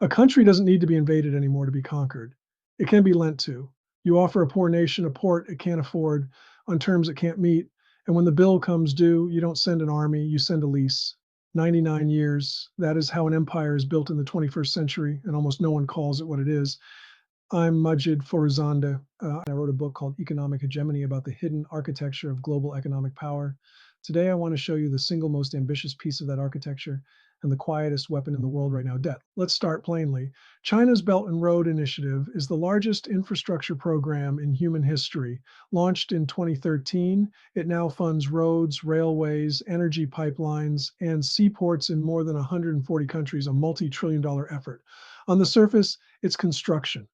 A country doesn't need to be invaded anymore to be conquered. It can be lent to. You offer a poor nation a port it can't afford on terms it can't meet, and when the bill comes due, you don't send an army, you send a lease. 99 years. That is how an empire is built in the 21st century, and almost no one calls it what it is. I'm Majid Foroozandeh. I wrote a book called Economic Hegemony about the hidden architecture of global economic power. Today, I want to show you the single most ambitious piece of that architecture and the quietest weapon in the world right now, debt. Let's start plainly. China's Belt and Road Initiative is the largest infrastructure program in human history. Launched in 2013, it now funds roads, railways, energy pipelines, and seaports in more than 140 countries, a multi-trillion-dollar effort. On the surface, it's construction.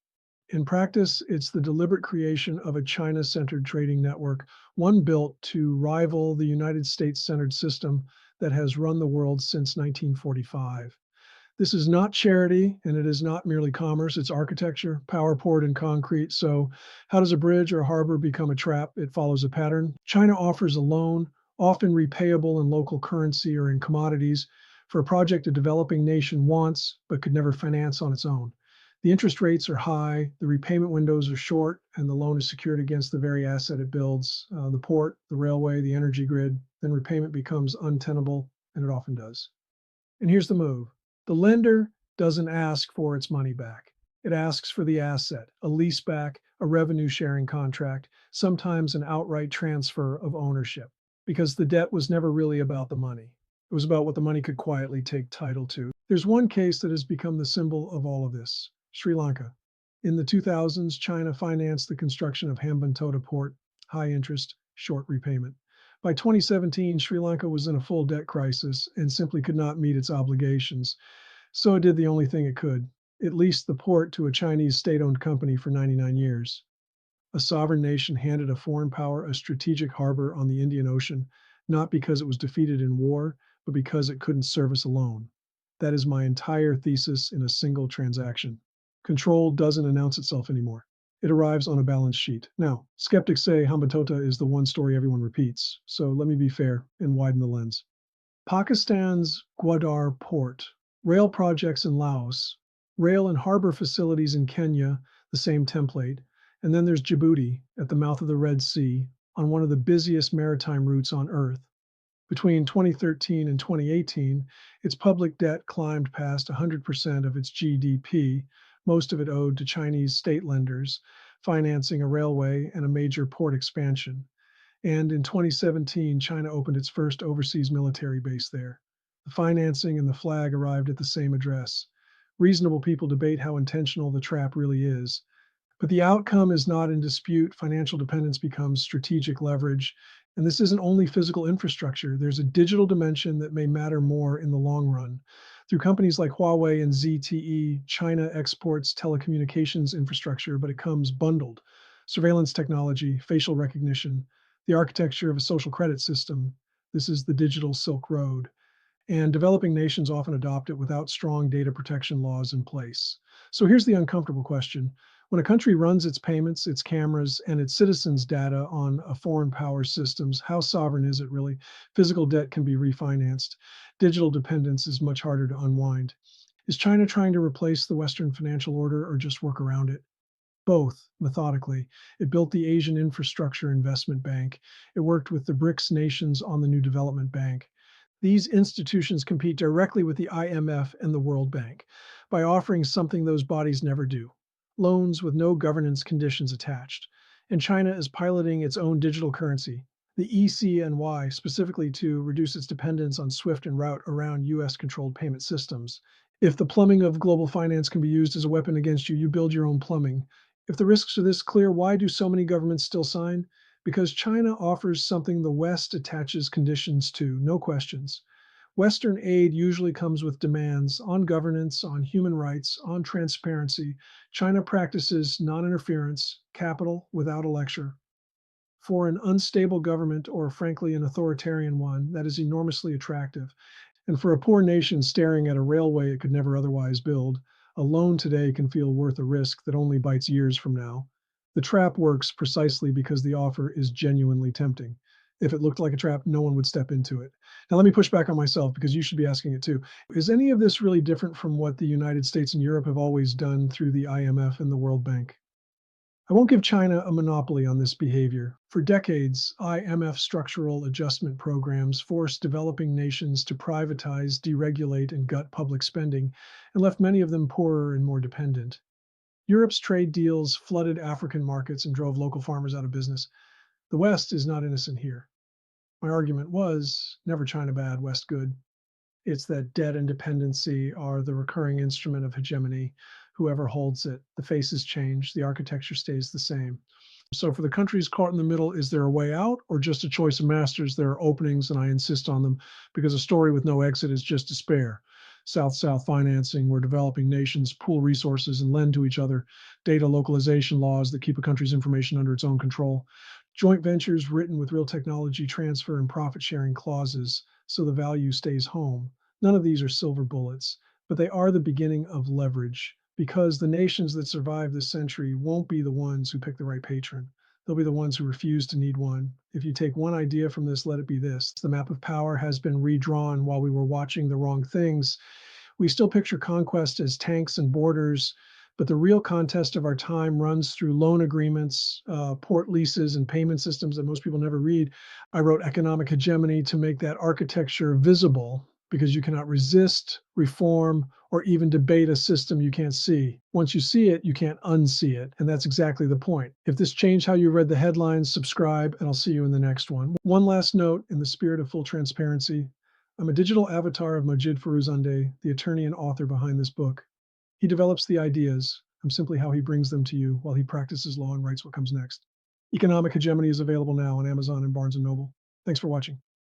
In practice, it's the deliberate creation of a China-centered trading network, one built to rival the United States-centered system that has run the world since 1945. This is not charity, and it is not merely commerce. It's architecture, power poured in concrete. So how does a bridge or harbor become a trap? It follows a pattern. China offers a loan, often repayable in local currency or in commodities, for a project a developing nation wants but could never finance on its own. The interest rates are high, the repayment windows are short, and the loan is secured against the very asset it builds, the port, the railway, the energy grid. Then repayment becomes untenable, and it often does. And here's the move. The lender doesn't ask for its money back. It asks for the asset, a lease back, a revenue sharing contract, sometimes an outright transfer of ownership, because the debt was never really about the money. It was about what the money could quietly take title to. There's one case that has become the symbol of all of this. Sri Lanka. In the 2000s, China financed the construction of Hambantota port, high interest, short repayment. By 2017, Sri Lanka was in a full debt crisis and simply could not meet its obligations. So it did the only thing it could. It leased the port to a Chinese state-owned company for 99 years. A sovereign nation handed a foreign power a strategic harbor on the Indian Ocean, not because it was defeated in war, but because it couldn't service alone. That is my entire thesis in a single transaction. Control doesn't announce itself anymore. It arrives on a balance sheet. Now, skeptics say Hambantota is the one story everyone repeats, so let me be fair and widen the lens. Pakistan's Gwadar port, rail projects in Laos, rail and harbor facilities in Kenya, the same template, and then there's Djibouti at the mouth of the Red Sea on one of the busiest maritime routes on Earth. Between 2013 and 2018, its public debt climbed past 100% of its GDP, most of it owed to Chinese state lenders, financing a railway and a major port expansion. And in 2017, China opened its first overseas military base there. The financing and the flag arrived at the same address. Reasonable people debate how intentional the trap really is. But the outcome is not in dispute. Financial dependence becomes strategic leverage. And this isn't only physical infrastructure. There's a digital dimension that may matter more in the long run. Through companies like Huawei and ZTE, China exports telecommunications infrastructure, but it comes bundled. Surveillance technology, facial recognition, the architecture of a social credit system. This is the digital Silk Road. And developing nations often adopt it without strong data protection laws in place. So here's the uncomfortable question. When a country runs its payments, its cameras, and its citizens' data on a foreign power systems, how sovereign is it really? Physical debt can be refinanced. Digital dependence is much harder to unwind. Is China trying to replace the Western financial order or just work around it? Both, methodically. It built the Asian Infrastructure Investment Bank. It worked with the BRICS nations on the new development bank. These institutions compete directly with the IMF and the World Bank by offering something those bodies never do: loans with no governance conditions attached. And China is piloting its own digital currency, the e-CNY, specifically to reduce its dependence on SWIFT and route around US-controlled payment systems. If the plumbing of global finance can be used as a weapon against you, you build your own plumbing. If the risks are this clear, why do so many governments still sign? Because China offers something the West attaches conditions to, no questions. Western aid usually comes with demands on governance, on human rights, on transparency. China practices non-interference, capital without a lecture. For an unstable government, or frankly an authoritarian one, that is enormously attractive. And for a poor nation staring at a railway it could never otherwise build, a loan today can feel worth a risk that only bites years from now. The trap works precisely because the offer is genuinely tempting. If it looked like a trap, no one would step into it. Now, let me push back on myself because you should be asking it too. Is any of this really different from what the United States and Europe have always done through the IMF and the World Bank? I won't give China a monopoly on this behavior. For decades, IMF structural adjustment programs forced developing nations to privatize, deregulate, and gut public spending, and left many of them poorer and more dependent. Europe's trade deals flooded African markets and drove local farmers out of business. The West is not innocent here. My argument was never China bad, West good. It's that debt and dependency are the recurring instrument of hegemony. Whoever holds it, the faces change, the architecture stays the same. So for the countries caught in the middle, is there a way out or just a choice of masters? There are openings, and I insist on them because a story with no exit is just despair. South-South financing, where developing nations pool resources and lend to each other, data localization laws that keep a country's information under its own control, joint ventures written with real technology transfer and profit-sharing clauses so the value stays home. None of these are silver bullets, but they are the beginning of leverage because the nations that survive this century won't be the ones who pick the right patron. They'll be the ones who refuse to need one. If you take one idea from this, let it be this. The map of power has been redrawn while we were watching the wrong things. We still picture conquest as tanks and borders, but the real contest of our time runs through loan agreements, port leases, and payment systems that most people never read. I wrote Economic Hegemony to make that architecture visible because you cannot resist, reform, or even debate a system you can't see. Once you see it, you can't unsee it. And that's exactly the point. If this changed how you read the headlines, subscribe, and I'll see you in the next one. One last note in the spirit of full transparency. I'm a digital avatar of Majid Foroozandeh, the attorney and author behind this book. He develops the ideas. I'm simply how he brings them to you while he practices law and writes what comes next. Economic Hegemony is available now on Amazon and Barnes & Noble. Thanks for watching.